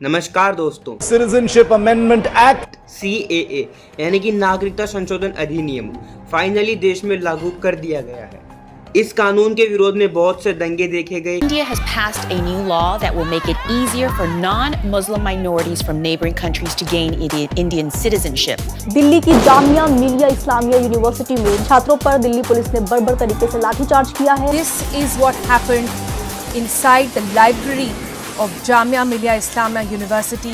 नमस्कार दोस्तों। Citizenship amendment act CAA यानी कि नागरिकता संशोधन अधिनियम फाइनली देश में लागू कर दिया गया है। इस कानून के विरोध में बहुत से दंगे देखे गए। India has passed a new law that will make it easier for non-Muslim minorities from neighboring countries to gain Indian citizenship. Delhi की जामिया मिलिया इस्लामिया यूनिवर्सिटी में छात्रों पर दिल्ली पुलिस ने बर्बर तरीके से लाठीचार्ज किया है। This is what happened inside the library of Jamia Millia Islamia University.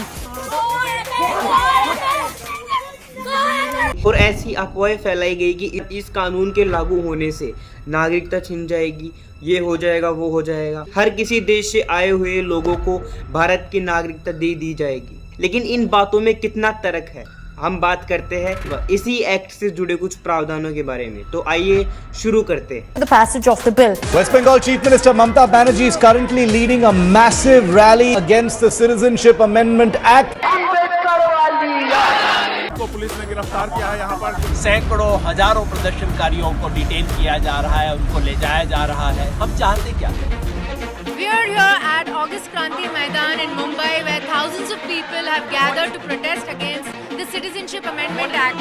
और ऐसी अफवाहें फैलाई गई कि इस कानून के लागू होने से नागरिकता छिन जाएगी, ये हो जाएगा, वो हो जाएगा, हर किसी देश से आए हुए लोगों को भारत की नागरिकता दे दी जाएगी। लेकिन इन बातों में कितना तर्क है, हम बात करते हैं इसी एक्ट से जुड़े कुछ प्रावधानों के बारे में। तो आइए शुरू करते हैं। The passage of the bill. West Bengal Chief Minister Mamata Banerjee is currently leading a massive rally against the Citizenship Amendment Act. को पुलिस ने गिरफ्तार किया है। यहाँ पर सैकड़ों हजारों प्रदर्शनकारियों को डिटेन किया जा रहा है, उनको ले जाया जा रहा है। हम चाहते क्या? We are here at August Kranti Maidan in Mumbai, where thousands of people have gathered to protest against the Citizenship Amendment Act.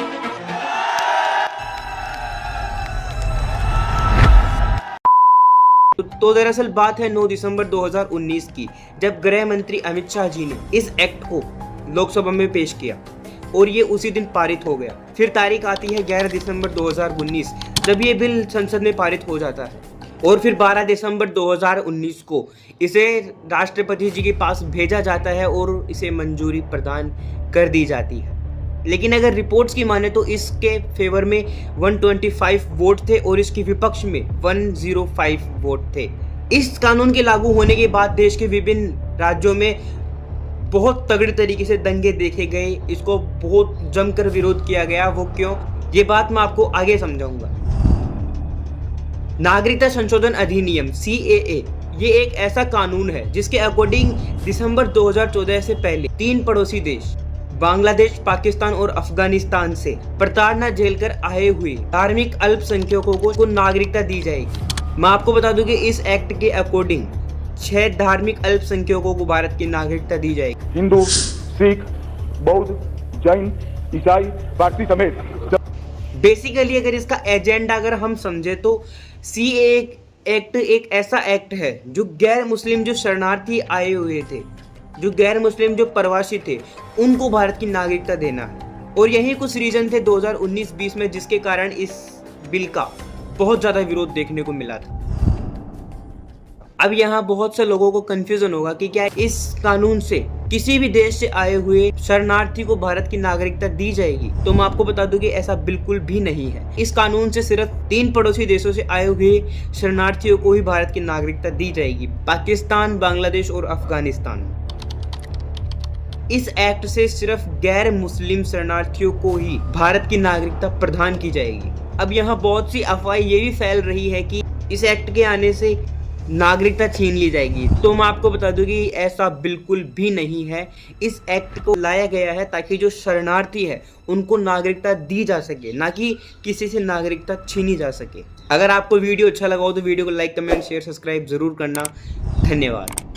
तो दरअसल बात है 9 दिसंबर 2019 की, जब गृह मंत्री अमित शाह जी ने इस एक्ट को लोकसभा में पेश किया और ये उसी दिन पारित हो गया। फिर तारीख आती है 11 दिसंबर 2019, जब ये बिल संसद में पारित हो जाता है और फिर 12 दिसंबर 2019 को इसे राष्ट्रपति जी के पास भेजा जाता है और इसे मंजूरी प्रदान कर दी जाती है। लेकिन अगर रिपोर्ट्स की माने तो इसके फेवर में 125 वोट थे और इसके विपक्ष में 105 वोट थे। इस कानून के लागू होने के बाद देश के विभिन्न राज्यों में बहुत तगड़े तरीके से दंगे देखे गए, इसको बहुत जमकर विरोध किया गया। वो क्यों, ये बात मैं आपको आगे समझाऊंगा। नागरिकता संशोधन अधिनियम CAA ये एक ऐसा कानून है जिसके अकॉर्डिंग दिसंबर 2014 से पहले 3 पड़ोसी देश बांग्लादेश, पाकिस्तान और अफगानिस्तान से प्रताड़ना झेलकर आए हुए धार्मिक अल्पसंख्यकों को नागरिकता दी जाएगी। मैं आपको बता दूं कि इस एक्ट के अकॉर्डिंग 6 धार्मिक अल्पसंख्यकों को भारत की नागरिकता दी जाएगी। हिंदू, सिख, बौद्ध, जैन, ईसाई, पारसी समेत। बेसिकली अगर इसका एजेंडा अगर हम समझे तो CAA एक्ट एक ऐसा एक्ट है जो गैर मुस्लिम जो शरणार्थी आए हुए थे, जो गैर मुस्लिम जो प्रवासी थे, उनको भारत की नागरिकता देना है। और यही कुछ रीजन थे 2019-20 में जिसके कारण इस बिल का बहुत ज़्यादा विरोध देखने को मिला था। अब यहाँ बहुत से लोगों को कंफ्यूजन होगा कि क्या इस कानून से किसी भी देश से आए हुए शरणार्थी को भारत की नागरिकता दी जाएगी। तो मैं आपको बता दूं कि ऐसा बिल्कुल भी नहीं है। इस कानून से सिर्फ 3 पड़ोसी देशों से आए हुए शरणार्थियों को ही भारत की नागरिकता दी जाएगी, पाकिस्तान, बांग्लादेश और अफगानिस्तान। इस एक्ट से सिर्फ गैर मुस्लिम शरणार्थियों को ही भारत की नागरिकता प्रदान की जाएगी। अब यहाँ बहुत सी अफवाहें ये भी फैल रही है कि इस एक्ट के आने से नागरिकता छीन ली जाएगी। तो मैं आपको बता दूं कि ऐसा बिल्कुल भी नहीं है। इस एक्ट को लाया गया है ताकि जो शरणार्थी है उनको नागरिकता दी जा सके, ना कि किसी से नागरिकता छीनी जा सके। अगर आपको वीडियो अच्छा लगा हो तो वीडियो को लाइक, कमेंट, शेयर, सब्सक्राइब जरूर करना। धन्यवाद।